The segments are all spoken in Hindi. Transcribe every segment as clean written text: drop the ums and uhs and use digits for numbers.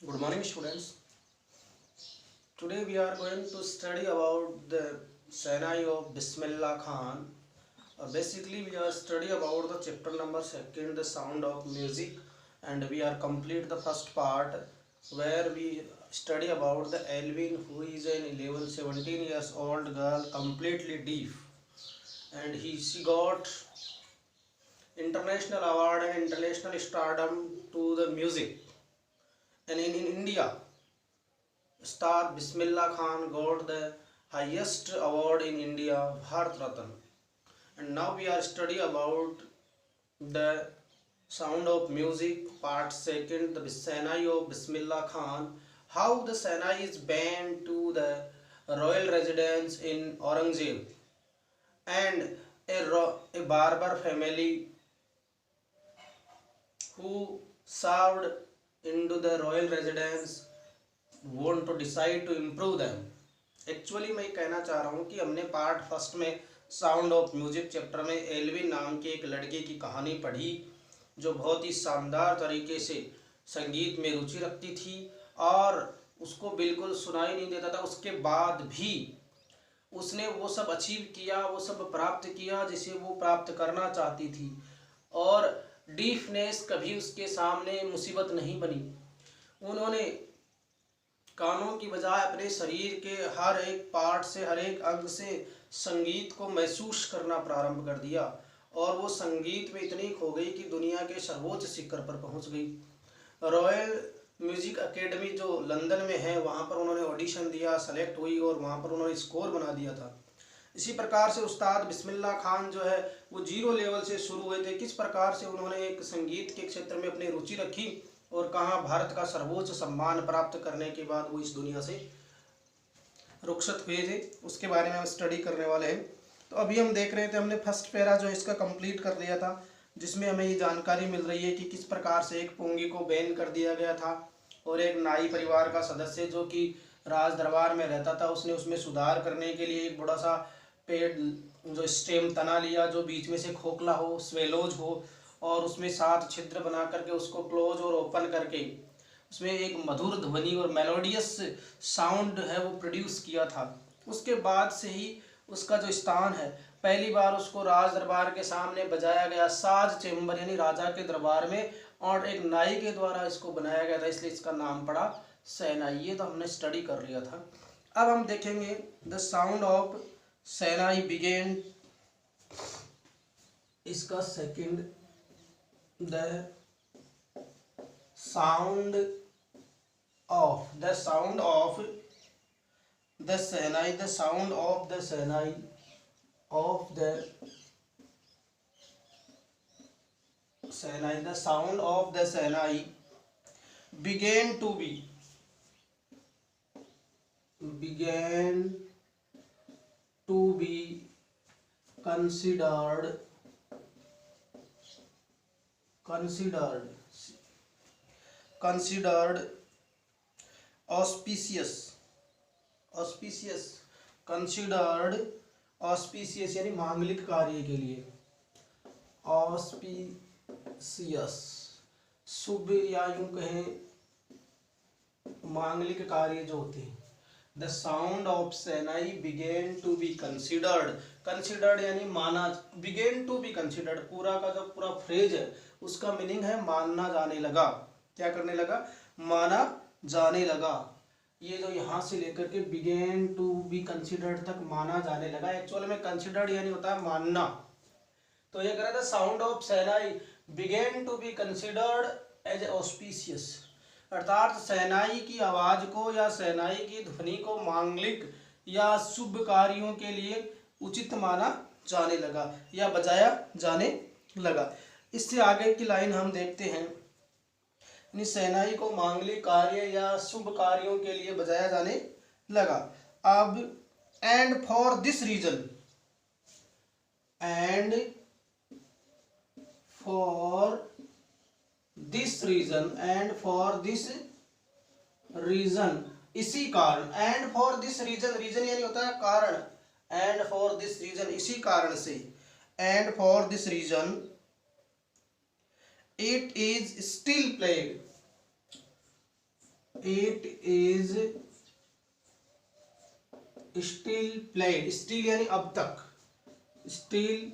Good morning, students. Today we are going to study about the Sainai of Bismillah Khan. Basically, we are study about the chapter number second, the sound of music, and we are complete the first part where we study about the Alvin, who is an 11, 17 years old girl, completely deaf, and she got international award and international stardom to the music. And in India, star Bismillah Khan got the highest award in India, Bharat Ratan. And now we are study about the sound of music, part second, the Sainai of Bismillah Khan. How the Sainai is banned to the royal residence in Aurangzeb, and a barber family who served into the royal residence want to decide to improve them. Actually मैं कहना चाह रहा हूँ कि हमने पार्ट फर्स्ट में साउंड ऑफ म्यूजिक चैप्टर में एल्विन नाम के एक लड़के की कहानी पढ़ी जो बहुत ही शानदार तरीके से संगीत में रुचि रखती थी और उसको बिल्कुल सुनाई नहीं देता था। उसके बाद भी उसने वो सब अचीव किया, वो सब प्राप्त किया जिसे वो प्राप्त करना चाहती थी, और डीफनेस कभी उसके सामने मुसीबत नहीं बनी। उन्होंने कानों की बजाय अपने शरीर के हर एक पार्ट से, हर एक अंग से संगीत को महसूस करना प्रारंभ कर दिया, और वो संगीत में इतनी खो गई कि दुनिया के सर्वोच्च शिखर पर पहुंच गई। रॉयल म्यूजिक एकेडमी जो लंदन में है, वहाँ पर उन्होंने ऑडिशन दिया, सेलेक्ट हुई और वहाँ पर उन्होंने स्कोर बना दिया था। इसी प्रकार से उस्ताद बिस्मिल्लाह खान जो है वो जीरो लेवल से शुरू हुए थे। किस प्रकार से उन्होंने एक संगीत के क्षेत्र में अपनी रुचि रखी और कहाँ भारत का सर्वोच्च सम्मान प्राप्त करने के बाद वो इस दुनिया से रुखसत हुए थे, उसके बारे में हम स्टडी करने वाले हैं। तो अभी हम देख रहे थे, हमने फर्स्ट पैरा जो है इसका कंप्लीट कर लिया था, जिसमें हमें ये जानकारी मिल रही है कि किस प्रकार से एक पोंगी को बैन कर दिया गया था और एक नाई परिवार का सदस्य जो कि राज दरबार में रहता था, उसने उसमें सुधार करने के लिए एक बड़ा सा पेड़ जो स्टेम तना लिया जो बीच में से खोखला हो, स्वेलोज हो, और उसमें 7 छिद्र बना करके उसको क्लोज और ओपन करके उसमें एक मधुर ध्वनि और मेलोडियस साउंड है वो प्रोड्यूस किया था। उसके बाद से ही उसका जो स्थान है, पहली बार उसको राज दरबार के सामने बजाया गया, साज चेंबर यानी राजा के दरबार में, और एक नाई के द्वारा इसको बनाया गया था, इसलिए इसका नाम पड़ा शहनाई। ये तो हमने स्टडी कर लिया था। अब हम देखेंगे the sound of shehnai begin, इसका second, the sound of the shehnai, the sound of the shehnai of the Sainai, the sound of the Sainai began to be considered auspicious, considered auspicious यानी मांगलिक कार्य के लिए, ऑस्पिशियस शुभ या यूं कहें मांगलिक कार्य जो होते हैं। The sound of shehnai begin to be considered यानी माना, बिगेन टू बी कंसिडर्ड पूरा का जो पूरा फ्रेज है उसका मीनिंग है मानना जाने लगा। क्या करने लगा? माना जाने लगा। ये जो यहाँ से लेकर के बिगेन टू बी कंसिडर्ड तक माना जाने लगा, एक्चुअल में कंसिडर्ड यानी होता है मानना। तो ये कह रहा था sound of shehnai begin to be considered as auspicious, अर्थात शहनाई की आवाज को या शहनाई की ध्वनि को मांगलिक या शुभ कार्यों के लिए उचित माना जाने लगा या बजाया जाने लगा। इससे आगे की लाइन हम देखते हैं, शहनाई को मांगलिक कार्य या शुभ कार्यों के लिए बजाया जाने लगा। अब एंड फॉर दिस रीजन, इसी कारण, and for this reason, reason यानी होता है कारण, एंड फॉर दिस रीजन इसी कारण से, and for this reason it is still played, it is still played, still यानी अब तक, स्टिल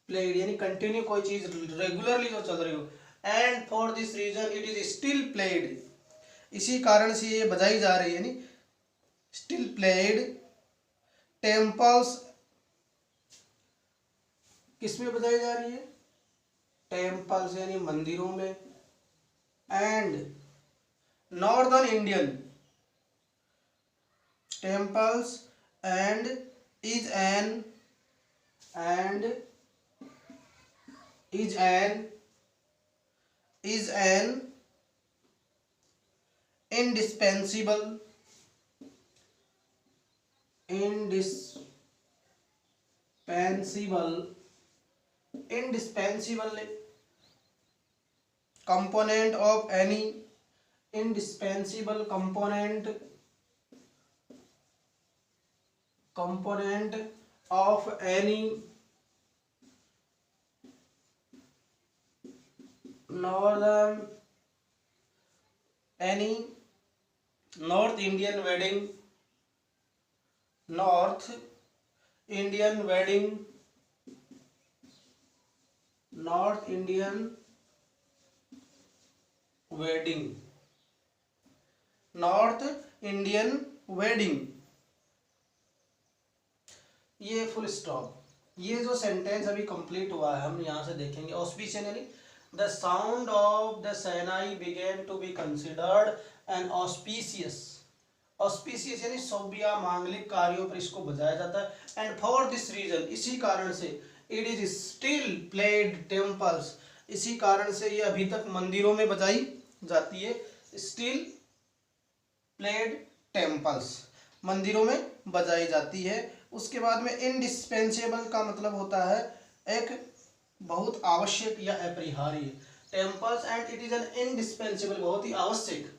प्लेड यानी कंटिन्यू कोई चीज रेगुलरली जो चल रही हो, and for this reason it is still played, इसी कारण से ये बजाई जा रही है, यानी स्टिल प्लेड। टेम्पल्स किसमें बजाई जा रही है, टेम्पल्स यानी मंदिरों में, and northern Indian temples and is an and is an indispensable component of any indispensable component of any North Indian wedding North Indian wedding ये फुल स्टॉप। ये जो सेंटेंस अभी कंप्लीट हुआ है हम यहाँ से देखेंगे। ऑस्पिशियस यानी the sound of the shehnai begin to be considered an auspicious, auspicious यानी शुभ या मांगलिक कार्यों पर इसको बजाया जाता है। एंड फॉर दिस रीजन, इसी कारण से, it is still played temples, इसी कारण से ये अभी तक मंदिरों में बजाई जाती है। स्टिल प्लेड टेम्पल्स, मंदिरों में बजाई जाती है। उसके बाद में इंडिस्पेंसेबल का मतलब होता है एक बहुत आवश्यक या अपरिहार्य। Temples and it is N indispensable, बहुत ही आवश्यक,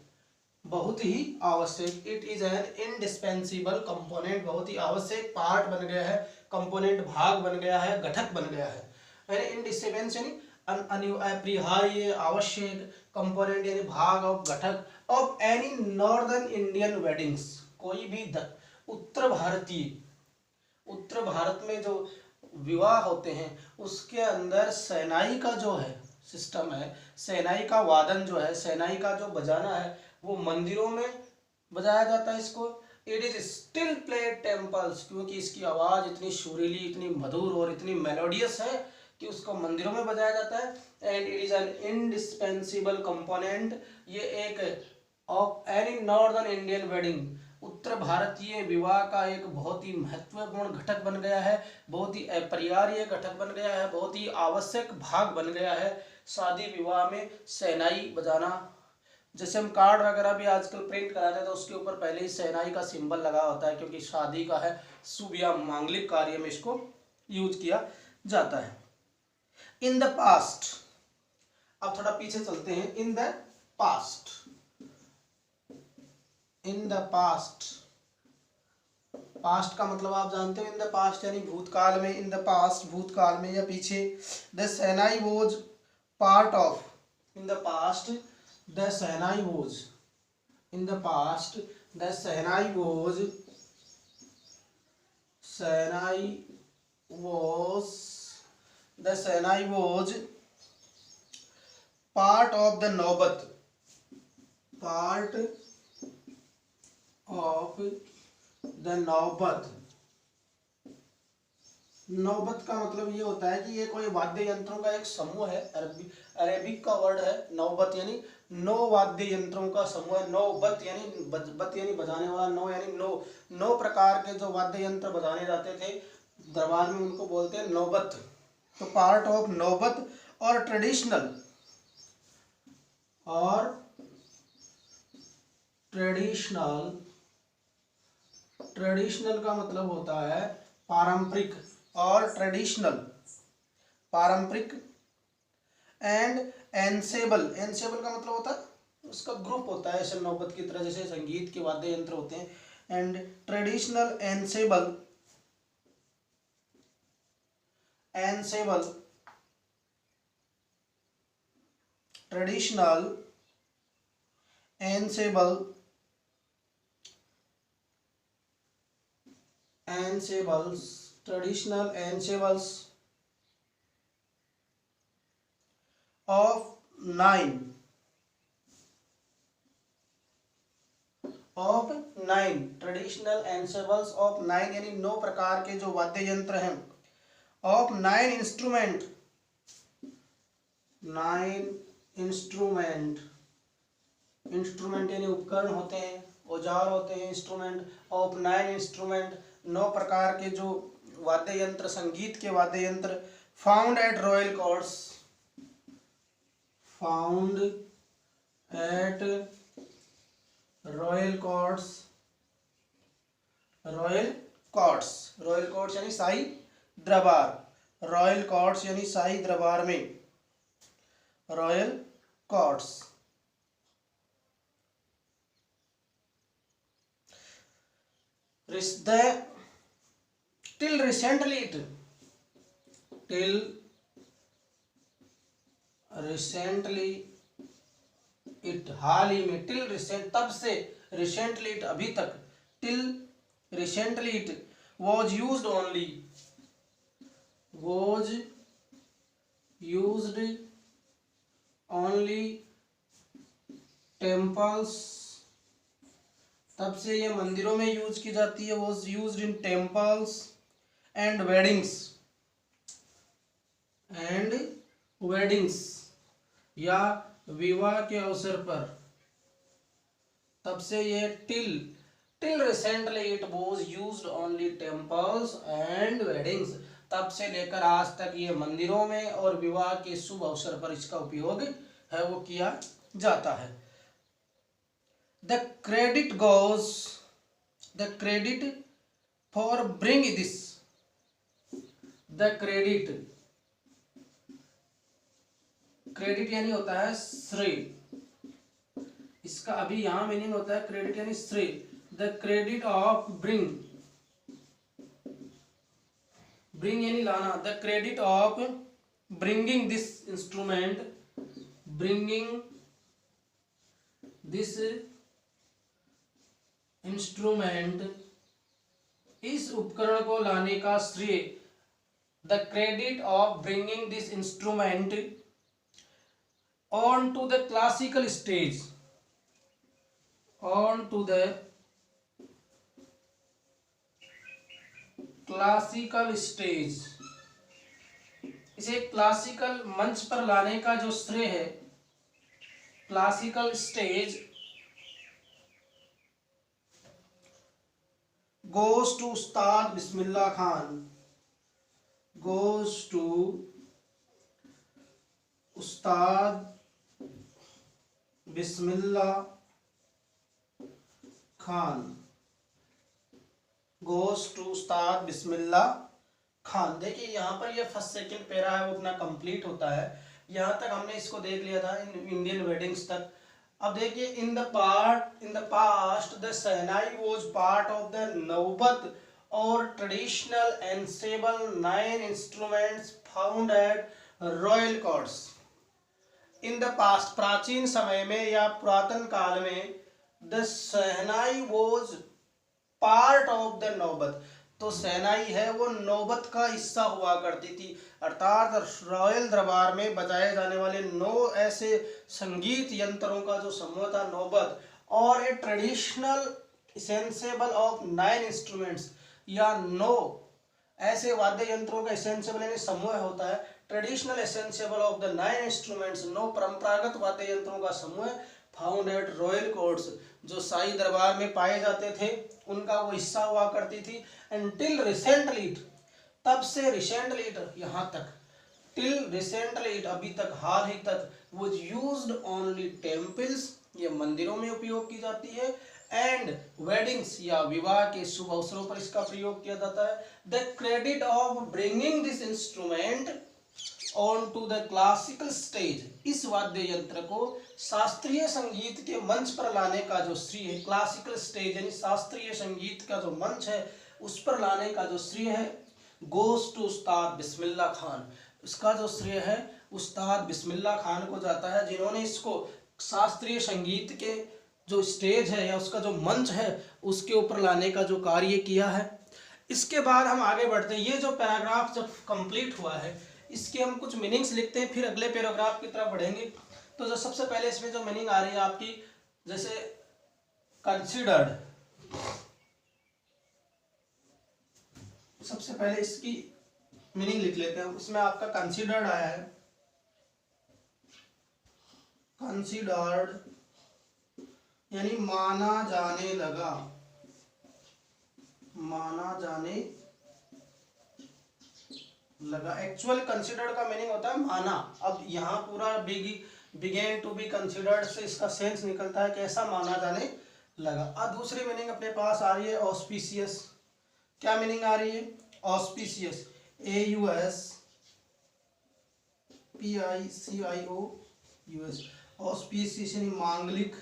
बहुत ही आवश्यक। It is an indispensable component, बहुत ही आवश्यक पार्ट बन गया है, कंपोनेंट भाग बन गया है, घटक बन गया है। यानी इंडिस्पेंस यानी अपरिहार्य, आवश्यक, कंपोनेंट यानी भाग और घटक of any northern Indian weddings, कोई भी उत्तर भारत में जो विवाह होते हैं उसके अंदर शहनाई का जो है सिस्टम है, शहनाई का वादन जो है, शहनाई का जो बजाना है वो मंदिरों में बजाया जाता है इसको। It is still played temples, क्योंकि इसकी आवाज़ इतनी सुरीली, इतनी मधुर और इतनी मेलोडियस है कि उसको मंदिरों में बजाया जाता है। And it is an indispensable component, ये एक of any northern Indian wedding, उत्तर भारतीय विवाह का एक बहुत ही महत्वपूर्ण घटक बन गया है, बहुत ही अपरिहार्य घटक बन गया है, बहुत ही आवश्यक भाग बन गया है शादी विवाह में शहनाई बजाना। जैसे हम कार्ड वगैरह भी आजकल प्रिंट कराते हैं तो उसके ऊपर पहले ही शहनाई का सिंबल लगा होता है, क्योंकि शादी का है, शुभ या मांगलिक कार्य में इसको यूज किया जाता है। इन द पास्ट, अब थोड़ा पीछे चलते हैं। इन the past, in the past, past का मतलब आप जानते हो, इन द पास्ट यानी भूतकाल में, इन द पास्ट भूतकाल में या पीछे। The shehnai was part of, in the past the shehnai was, in the past the shehnai was, shehnai was, the shehnai was part of the नौबत, पार्ट ऑफ द नौबत। नौबत का मतलब ये होता है कि ये कोई वाद्य यंत्रों का एक समूह है, अरेबिक का वर्ड है नौबत, यानी 9 वाद्य यंत्रों का समूह है। नौबत यानी बत यानी बजाने वाला, नौ यानी 9 प्रकार के जो वाद्य यंत्र बजाने जाते थे दरबार में उनको बोलते हैं नौबत। तो पार्ट ऑफ नौबत और ट्रेडिशनल, और ट्रेडिशनल, ट्रेडिशनल का मतलब होता है पारंपरिक, और ट्रेडिशनल पारंपरिक। एंड एंसेबल, एंसेबल का मतलब होता है उसका ग्रुप होता है ऐसे नौबत की तरह, जैसे संगीत के वाद्य यंत्र होते हैं। And traditional ensemble, ensemble, traditional traditional ensembles of 9 traditional ensembles of 9 यानी 9 प्रकार के जो वाद्य यंत्र हैं ऑफ 9 इंस्ट्रूमेंट 9 इंस्ट्रूमेंट यानी उपकरण होते हैं, औजार होते हैं। इंस्ट्रूमेंट ऑफ 9 इंस्ट्रूमेंट 9 प्रकार के जो वाद्य यंत्र, संगीत के वाद्य यंत्र फाउंड एट रॉयल कोर्ट्स यानी शाही दरबार, रॉयल कोर्ट्स यानी शाही दरबार में, royal courts. till recently it हाल ही में, till recent तब से, recently it अभी तक, till recently it was used only temples, तब से ये मंदिरों में यूज की जाती है। was used in temples and weddings या विवाह के अवसर पर, तब से ये till recently it was used only temples and weddings, तब से लेकर आज तक ये मंदिरों में और विवाह के शुभ अवसर पर इसका उपयोग है वो किया जाता है। The credit for bringing this, credit यानी होता है श्रेय, इसका अभी यहां मीनिंग होता है क्रेडिट यानी श्रेय। द क्रेडिट ऑफ ब्रिंग यानी लाना, the credit of bringing this instrument, इस उपकरण को लाने का श्रेय, the credit of bringing this instrument on to the classical stage, इसे क्लासिकल मंच पर लाने का जो श्रेय है, क्लासिकल स्टेज, goes to उस्ताद बिस्मिल्लाह खान। देखिए यहाँ पर ये फर्स्ट सेकंड पैरा है वो अपना कंप्लीट होता है। यहाँ तक हमने इसको देख लिया था इंडियन वेडिंग्स तक। अब देखिए in the past the shehnai was part of the naubat और traditional ensemble 9 instruments found at royal courts. In the past प्राचीन समय में या पुरातन काल में the shehnai was part of the naubat, तो शहनाई है वो नौबत का हिस्सा हुआ करती थी, अर्थात रॉयल दरबार में बजाए जाने वाले 9 ऐसे संगीत यंत्रों का जो समूह था नौबत, और ए ट्रेडिशनल इसेंसेबल ऑफ 9 इंस्ट्रूमेंट्स या 9 ऐसे वाद्य यंत्रों का इसेंसेबल यानी समूह होता है। Traditional essential of the 9 instruments, 9 परंपरागत वाद्य यंत्रों का समूह फाउंड एट रॉयल कोर्ट्स, जो शाही दरबार में पाए जाते थे उनका वो हिस्सा हुआ करती थी। एंटिल रिसेंटली, तब से रिसेंटली यहाँ तक, टिल रिसेंटली अभी तक, हाल ही तक, वो यूज्ड ओनली टेम्पल्स, ये मंदिरों में उपयोग की जाती है, एंड वेडिंग्स या विवाह के शुभ अवसरों पर इसका प्रयोग किया जाता है। The credit of bringing this instrument on to the classical stage, इस वाद्य यंत्र को शास्त्रीय संगीत के मंच पर लाने का जो श्रेय है, क्लासिकल स्टेज यानी शास्त्रीय संगीत का जो मंच है उस पर लाने का जो श्रेय है, गोस टू उस्ताद बिस्मिल्लाह खान, इसका जो श्रेय है उस्ताद बिस्मिल्लाह खान को जाता है, जिन्होंने इसको शास्त्रीय संगीत के जो स्टेज है या उसका जो मंच है उसके ऊपर लाने का जो कार्य किया है। इसके बाद हम आगे बढ़ते हैं। ये जो पैराग्राफ जब कंप्लीट हुआ है इसके हम कुछ मीनिंग्स लिखते हैं, फिर अगले पैराग्राफ की तरफ बढ़ेंगे। तो जो सबसे पहले इसमें जो मीनिंग आ रही है आपकी, जैसे कंसिडर्ड, सबसे पहले इसकी मीनिंग लिख लेते हैं। इसमें आपका कंसिडर्ड आया है, कंसिडर्ड यानी माना जाने लगा, माना जाने लगा। एक्चुअल कंसिडर्ड का मीनिंग होता है माना। अब यहाँ पूरा बिगेन टू बी कंसिडर्ड से इसका सेंस निकलता है कैसा, माना जाने लगा। अब दूसरी मीनिंग अपने पास आ रही है ऑस्पिशियस। क्या मीनिंग आ रही है? ऑस्पिशियस, AUSPICIOUS, ऑस्पिशियस यानी मांगलिक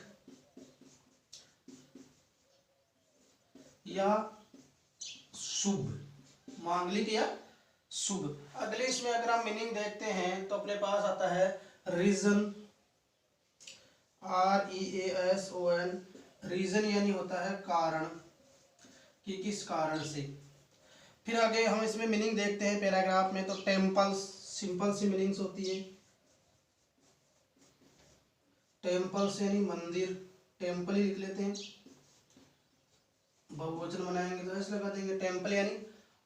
या शुभ, मांगलिक या शुभ। अगले इसमें अगर हम मीनिंग देखते हैं तो अपने पास आता है रीजन, REASON, रीजन यानी होता है कारण, कि किस कारण से। फिर आगे हम इसमें मीनिंग देखते हैं पैराग्राफ में, तो टेम्पल्स, सिंपल सी मीनिंग्स होती है। टेम्पल्स यानी मंदिर, टेम्पल ही लिख लेते हैं, बहुवचन बनाएंगे तो ऐसे लगा देंगे, टेम्पल यानी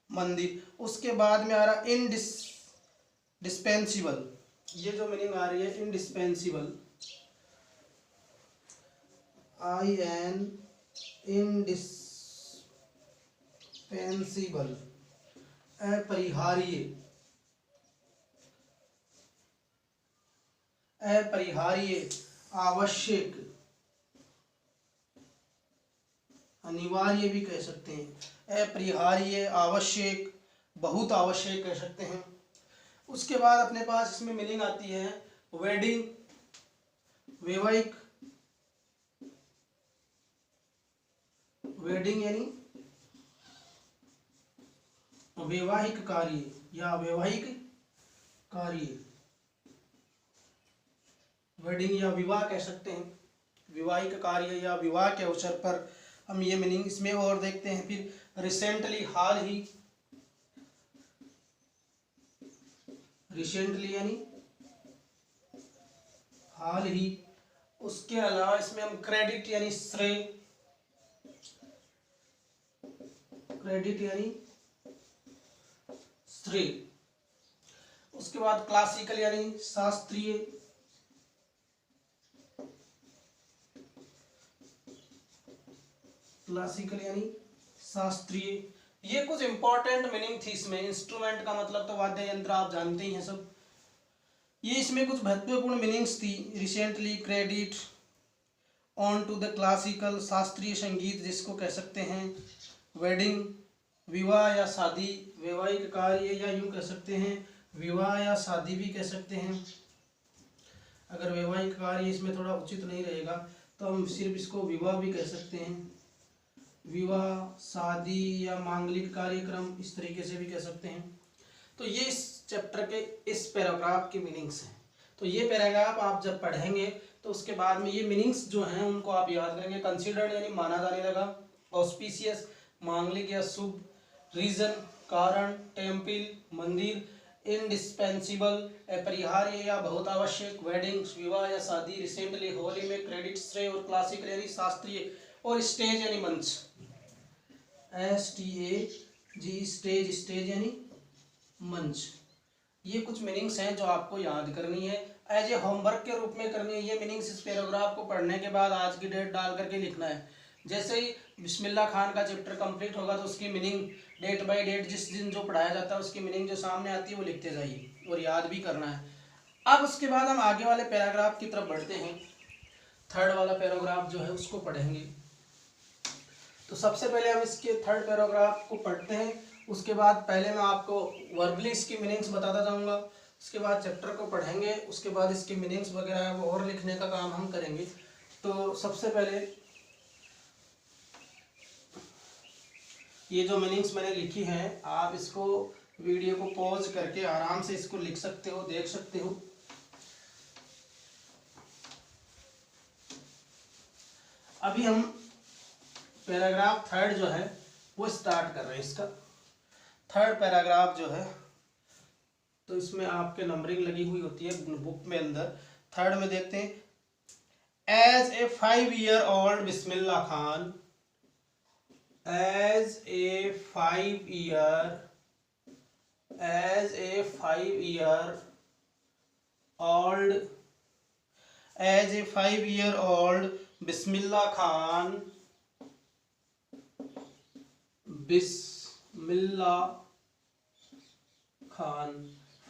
मंदिर। उसके बाद में आ रहा डिस्पेंसिबल, ये जो मीनिंग आ रही है इंडिस्पेंसिबल, इंडिस्पेंसिबल, अपरिहार्य, अपरिहार्य, आवश्यक, अनिवार्य भी कह सकते हैं। अपरिहार्य, आवश्यक, बहुत आवश्यक कह सकते हैं। उसके बाद अपने पास इसमें मीनिंग आती है वेडिंग, वैवाहिक, वेडिंग यानी वैवाहिक कार्य या वैवाहिक कार्य, वेडिंग या विवाह कह सकते हैं, विवाहिक कार्य या विवाह के अवसर पर हम ये मीनिंग इसमें और देखते हैं। फिर रिसेंटली, हाल ही, रिसेंटली यानी हाल ही। उसके अलावा इसमें हम क्रेडिट यानी श्रेय, क्रेडिट यानी श्रेय। उसके बाद क्लासिकल यानी शास्त्रीय, क्लासिकल यानी शास्त्रीय। ये कुछ इंपॉर्टेंट मीनिंग थी इसमें। इंस्ट्रूमेंट का मतलब तो वाद्य यंत्र आप जानते ही हैं सब। ये इसमें कुछ महत्वपूर्ण मीनिंग्स थी, recently, credit, on to the classical, शास्त्रीय संगीत जिसको कह सकते हैं, वेडिंग, विवाह या शादी, वैवाहिक कार्य या यूं कह सकते हैं विवाह या शादी भी कह सकते हैं। अगर वैवाहिक कार्य इसमें थोड़ा उचित नहीं रहेगा तो हम सिर्फ इसको विवाह भी कह सकते हैं, विवाह, शादी या मांगलिक कार्यक्रम, इस तरीके से भी कह सकते हैं। तो ये इस चैप्टर के इस पैराग्राफ की मीनिंग्स हैं। तो ये पैराग्राफ आप जब पढ़ेंगे तो उसके बाद में ये मीनिंग्स जो हैं उनको आप याद करेंगे। कंसिडर्ड यानी माना जाने लगा, ऑस्पिशियस मांगलिक या शुभ, रीजन कारण, टेम्पल मंदिर, इंडिस्पेंसिबल अपरिहार्य या बहुत आवश्यक, वेडिंग विवाह या शादी, रिसेंटली होली में, क्रेडिट श्रेय, और क्लासिकल यानी शास्त्रीय, और स्टेज यानी मंच, STAG स्टेज, स्टेज यानी मंच। ये कुछ मीनिंग्स हैं जो आपको याद करनी है, एज ए होमवर्क के रूप में करनी है। ये मीनिंग्स इस पैराग्राफ को पढ़ने के बाद आज की डेट डाल करके लिखना है। जैसे ही बिस्मिल्लाह खान का चैप्टर कंप्लीट होगा तो उसकी मीनिंग डेट बाय डेट जिस दिन जो पढ़ाया जाता है उसकी मीनिंग जो सामने आती है वो लिखते जाइए और याद भी करना है। अब उसके बाद हम आगे वाले पैराग्राफ की तरफ बढ़ते हैं। थर्ड वाला पैराग्राफ जो है उसको पढ़ेंगे। तो सबसे पहले हम इसके थर्ड पैराग्राफ को पढ़ते हैं। उसके बाद पहले मैं आपको वर्बली इसकी मीनिंग्स बताता जाऊंगा, उसके बाद चैप्टर को पढ़ेंगे, उसके बाद इसकी मीनिंग्स वगैरह है वो और लिखने का काम हम करेंगे। तो सबसे पहले ये जो मीनिंग्स मैंने लिखी हैं आप इसको वीडियो को पॉज करके आराम से इसको लिख सकते हो, देख सकते हो। अभी हम पैराग्राफ थर्ड जो है वो स्टार्ट कर रहे हैं। इसका थर्ड पैराग्राफ जो है तो इसमें आपके नंबरिंग लगी हुई होती है बुक में अंदर। थर्ड में देखते हैं, as a 5-year-old Bismillah Khan, as a 5-year-old Bismillah Khan, Bismillah Khan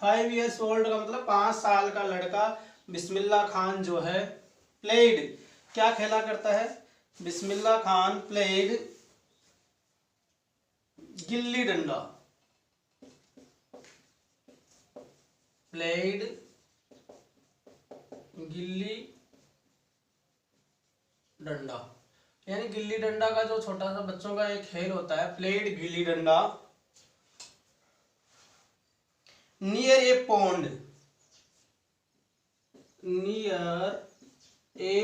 5 years old का मतलब 5 साल का लड़का बिस्मिल्लाह खान जो है प्लेड, क्या खेला करता है? बिस्मिल्लाह खान प्लेड गिल्ली डंडा, प्लेड गिल्ली डंडा, यानी गिल्ली डंडा का जो छोटा सा बच्चों का एक खेल होता है, played gilli danda, near a pond, near a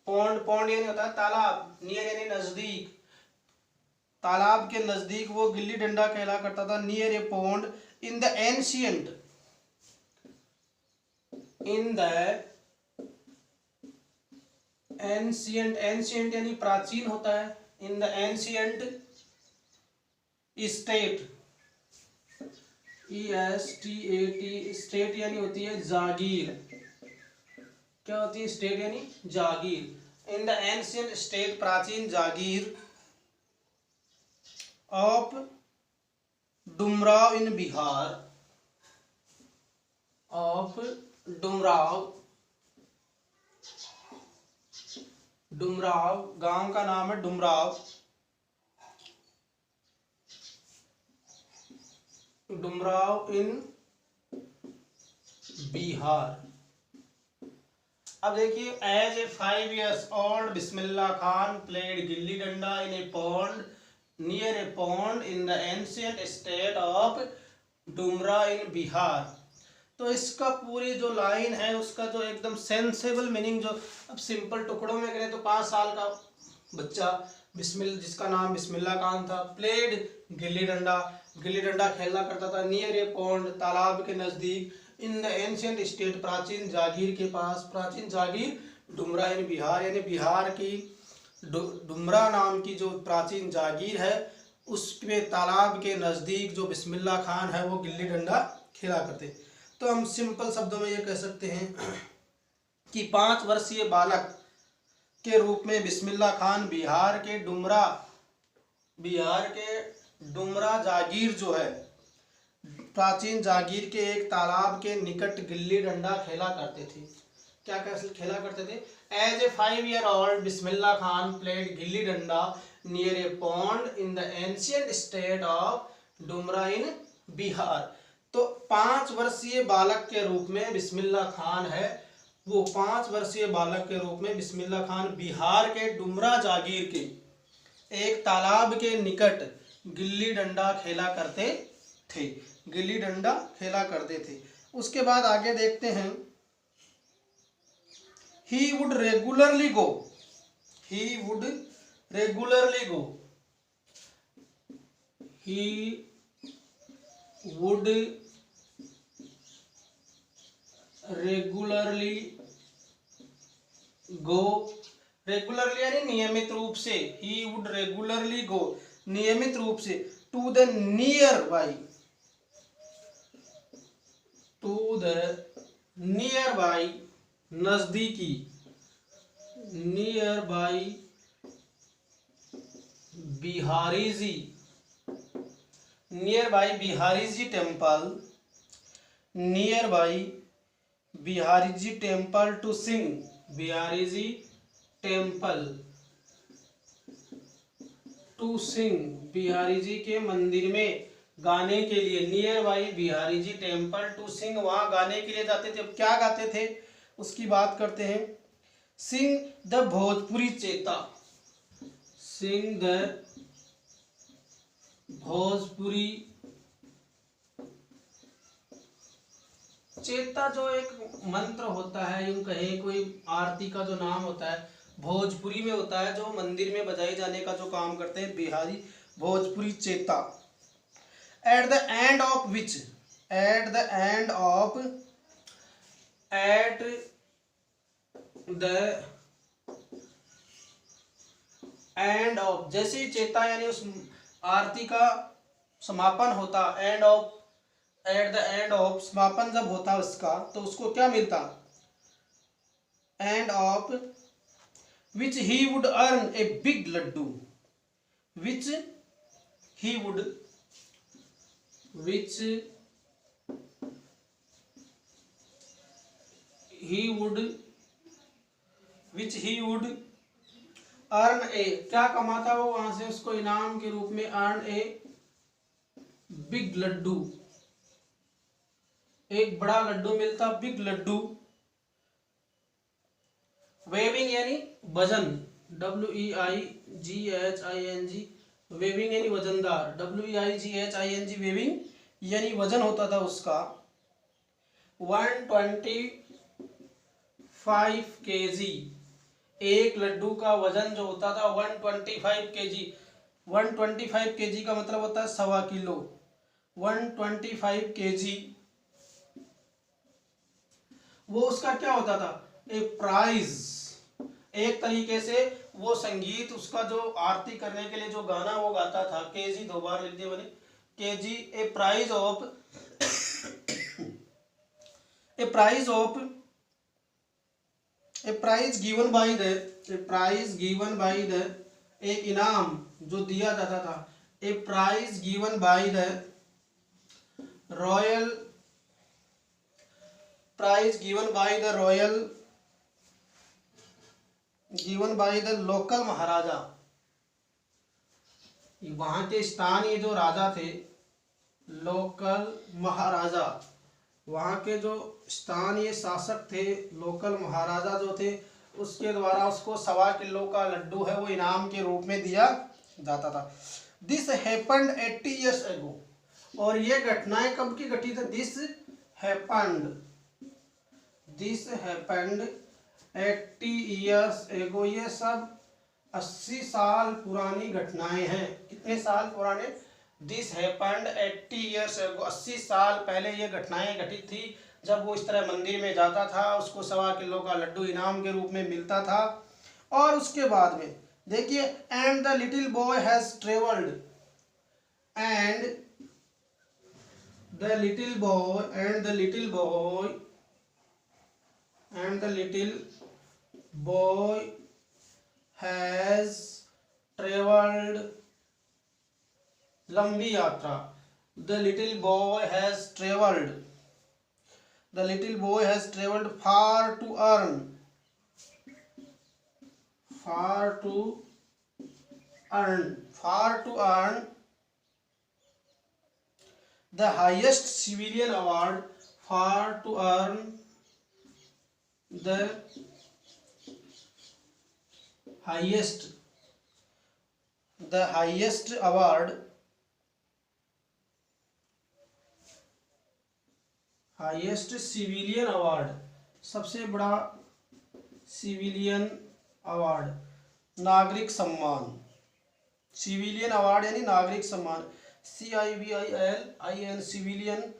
pond, pond यानी होता है तालाब, नियर यानी नजदीक, तालाब के नजदीक वो गिल्ली डंडा खेला करता था। Near a pond in the ancient, in the ancient, ancient यानी प्राचीन होता है, in the ancient state, ESTAT, state यानी होती है जागीर, क्या होती है स्टेट यानी जागीर, इन द एंशियंट स्टेट प्राचीन जागीर of Dumraon in Bihar, of Dumraon, Dumraon गांव का नाम है डुमराव, डुमराव इन बिहार। अब देखिए, as a 5 years old Bismillah Khan played gilli danda in a pond, near a pond in the ancient state of Dumraon in Bihar. तो इसका पूरी जो लाइन है उसका जो एकदम सेंसेबल मीनिंग, जो अब सिंपल टुकड़ों में करें तो 5 साल का बच्चा जिसका नाम बिस्मिल्लाह खान था, प्लेड गिल्ली डंडा, गिल्ली डंडा खेलना करता था, नियर ए पॉन्ड तालाब के नजदीक, इन द एंशियंट स्टेट प्राचीन जागीर के पास, प्राचीन जागीर डुमरा इन बिहार, यानी बिहार की डुमरा नाम की जो प्राचीन जागीर है उसमें तालाब के नजदीक जो बिस्मिल्लाह खान है वो गिल्ली डंडा खेला करते। तो हम सिंपल शब्दों में ये कह सकते हैं कि 5 वर्षीय बालक के रूप में बिस्मिल्लाह खान बिहार के डुमरा जागीर जो है प्राचीन जागीर के एक तालाब के निकट गिल्ली डंडा खेला करते थे। क्या खेला करते थे? As a 5 year-old Bismillah Khan played gilli danda near a pond in the ancient state of Dumraon in Bihar. तो 5 वर्षीय बालक के रूप में बिस्मिल्लाह खान है, वो 5 वर्षीय बालक के रूप में बिस्मिल्लाह खान बिहार के डुमरा जागीर के एक तालाब के निकट गिल्ली डंडा खेला करते थे, गिल्ली डंडा खेला करते थे। उसके बाद आगे देखते हैं, he would regularly go, he would regularly go, he would regularly go, regularly यानी नियमित रूप से, he would regularly go नियमित रूप से, to the nearby, to the nearby नजदीकी, nearby Bihari ji, nearby Bihari ji temple, nearby Bihari ji temple to sing, Bihari ji temple to sing, Bihari ji के मंदिर में गाने के लिए, nearby Bihari ji temple to sing, वहां गाने के लिए जाते थे। अब क्या गाते थे उसकी बात करते हैं। सिंग द भोजपुरी चेता, सिंग द भोजपुरी चेता जो एक मंत्र होता है, यूं कहें कोई आरती का जो नाम होता है भोजपुरी में होता है, जो मंदिर में बजाए जाने का जो काम करते हैं, बिहारी भोजपुरी चेता। At the end of which, at the end of, at the end of, जैसे ही चेता यानी उस आरती का समापन होता, end of, at the end of, समापन जब होता उसका, तो उसको क्या मिलता, end of which he would earn a big laddoo, which he would, which he would, which he would earn a, क्या कमाता वो वहां से, उसको इनाम के रूप में, अर्न ए बिग लड्डू, एक बड़ा लड्डू मिलता, बिग लड्डू। वेविंग यानी वजन, WEIGHING, वेविंग यानी वजनदार, WEIGHING, वेविंग यानी वजन होता था उसका 125 kg, एक लड्डू का वजन जो होता था 125 kg, 125 kg का मतलब होता है 1.25 किलो, 125 kg, वो उसका क्या होता था, एक प्राइज, एक तरीके से वो संगीत उसका जो आरती करने के लिए जो गाना वो गाता था, केजी 2 बार लिख दिया मैंने, KG, a prize of, a prize of, a prize given by the, a prize given by the, एक इनाम जो दिया जाता था, a prize given by the royal, prize given by the royal, given by the local maharaja, वहां के स्थानीय जो राजा थे, लोकल महाराजा, वहां के जो स्थानीय शासक थे, लोकल महाराजा जो थे, उसके द्वारा उसको 1.25 किलो का लड्डू है वो इनाम के रूप में दिया जाता था। दिस हैपेंड 80 years ago, और ये घटनाएं कब की घटी थी, दिस हैपेंड 80 years ago, ये सब 80 साल पुरानी घटनाएं हैं। कितने साल पुराने, दिस हैपेंड 80 years ago, 80 साल पहले ये घटनाएं घटी थी, जब वो इस तरह मंदिर में जाता था, उसको 1.25 किलो का लड्डू इनाम के रूप में मिलता था। और उसके बाद में देखिए, and the little boy has travelled, and the little boy, and the little boy, and the little boy has traveled, लंबी यात्रा, the little boy has traveled, the little boy has traveled far to earn, far to earn, far to earn the highest civilian award, far to earn the highest, the highest award, highest civilian award, सबसे बड़ा सिविलियन अवार्ड, नागरिक सम्मान, सिविलियन अवार्ड यानी नागरिक सम्मान, CIVILIN, civilian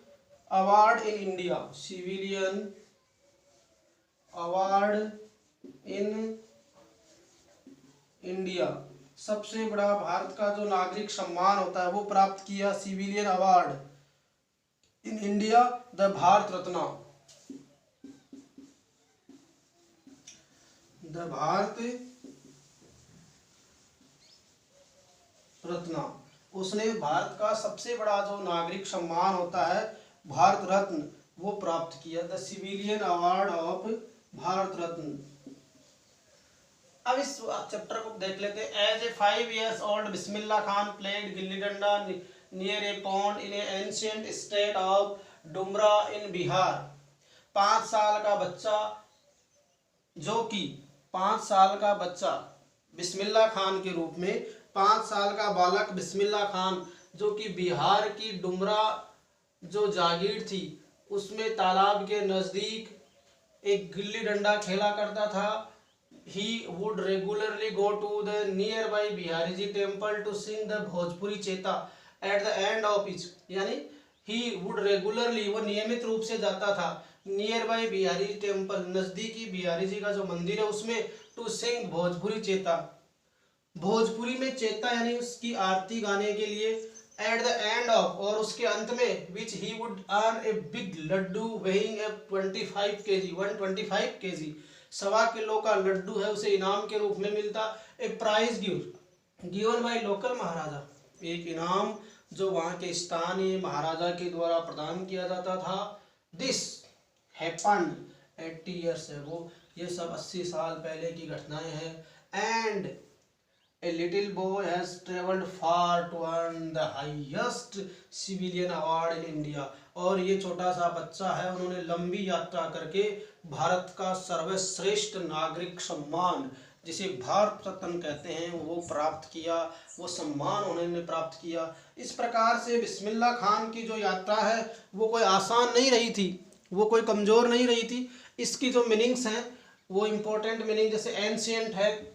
award in India, civilian award in India, सबसे बड़ा भारत का जो नागरिक सम्मान होता है वो प्राप्त किया, civilian award in India, the Bharat Ratna, the Bharat Ratna, उसने भारत का सबसे बड़ा जो नागरिक सम्मान होता है भारत रत्न वो प्राप्त किया, the civilian award of Bharat Ratna. अब इस चैप्टर को देख लेते हैं। As a 5 years old Bismillah Khan played gilli danda near a pond in ancient state of Dumraon in Bihar. 5 साल का बच्चा, जो कि 5 साल का बच्चा बिस्मिल्लाह खान के रूप में, 5 साल का बालक बिस्मिल्लाह खान जो कि बिहार की डुमरा जो जागीर थी उसमें तालाब के नज़दीक एक गिल्ली डंडा खेला करता था he would regularly go to the nearby Bihari Ji temple to sing the Bhojpuri Cheta at the end of each, यानी he would regularly, वो नियमित रूप से जाता था नियर बाई बिहारी टेम्पल, नजदीकी बिहारी जी का जो मंदिर है उसमें, टू सिंग भोजपुरी चेता, भोजपुरी में चेता यानी उसकी आरती गाने के लिए, एट द एंड ऑफ, और उसके अंत में, which he would earn a big laddoo weighing a 25 kg, 125 kg, 1.25 kilo का लड्डू है उसे इनाम के रूप में मिलता। A prize given by local maharaja, एक इनाम जो वहाँ के स्थानीय महाराजा के द्वारा प्रदान किया जाता था। दिस हैपन्ड 80 years ago, ये सब 80 साल पहले की घटनाएं हैं। And A little boy has travelled far to earn the highest civilian award in India, और ये छोटा सा बच्चा है, उन्होंने लंबी यात्रा करके भारत का सर्वश्रेष्ठ नागरिक सम्मान, जिसे भारत रत्न कहते हैं, वो प्राप्त किया, वो सम्मान उन्होंने प्राप्त किया। इस प्रकार से बिस्मिल्लाह खान की जो यात्रा है वो कोई आसान नहीं रही थी, वो कोई कमज़ोर नहीं रही थी। इसकी जो मीनिंग्स हैं वो इम्पोर्टेंट मीनिंग, जैसे एंशिएंट है,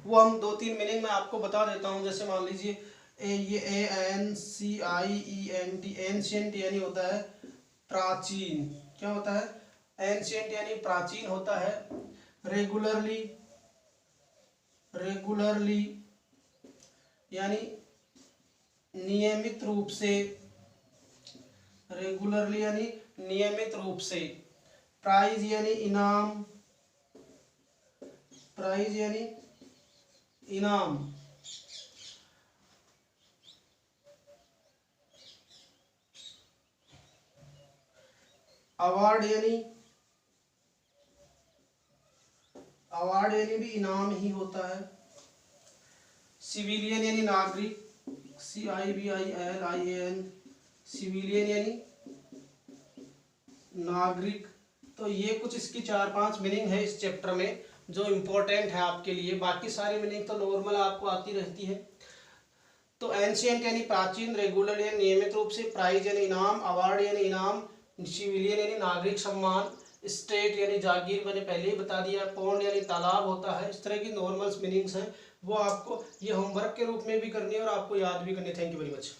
वो हम 2-3 मीनिंग में आपको बता देता हूँ। जैसे मान लीजिए ये ANCIENT, एंशिएंट यानी होता है प्राचीन, क्या होता है, एंशिएंट यानी प्राचीन होता है। रेगुलरली यानी नियमित रूप से, रेगुलरली यानी नियमित रूप से। प्राइज यानी इनाम, प्राइज यानी इनाम। अवार्ड यानी भी इनाम ही होता है। सिविलियन यानी नागरिक, CIVILIAN, सिविलियन यानी नागरिक। तो ये कुछ इसकी 4-5 मीनिंग है इस चैप्टर में जो इम्पोर्टेंट है आपके लिए। बाकी सारी मीनिंग तो नॉर्मल आपको आती रहती है। तो एंशिएंट यानी प्राचीन, रेगुलर यानी नियमित रूप से, प्राइज यानी इनाम, अवार्ड यानी इनाम, सिविलियन यानी नागरिक सम्मान, स्टेट यानी जागीर, मैंने पहले ही बता दिया, पौंड यानी तालाब होता है। इस तरह की नॉर्मल मीनिंग्स हैं, वो आपको ये होमवर्क के रूप में भी करनी है और आपको याद भी करनी है। Thank you very much.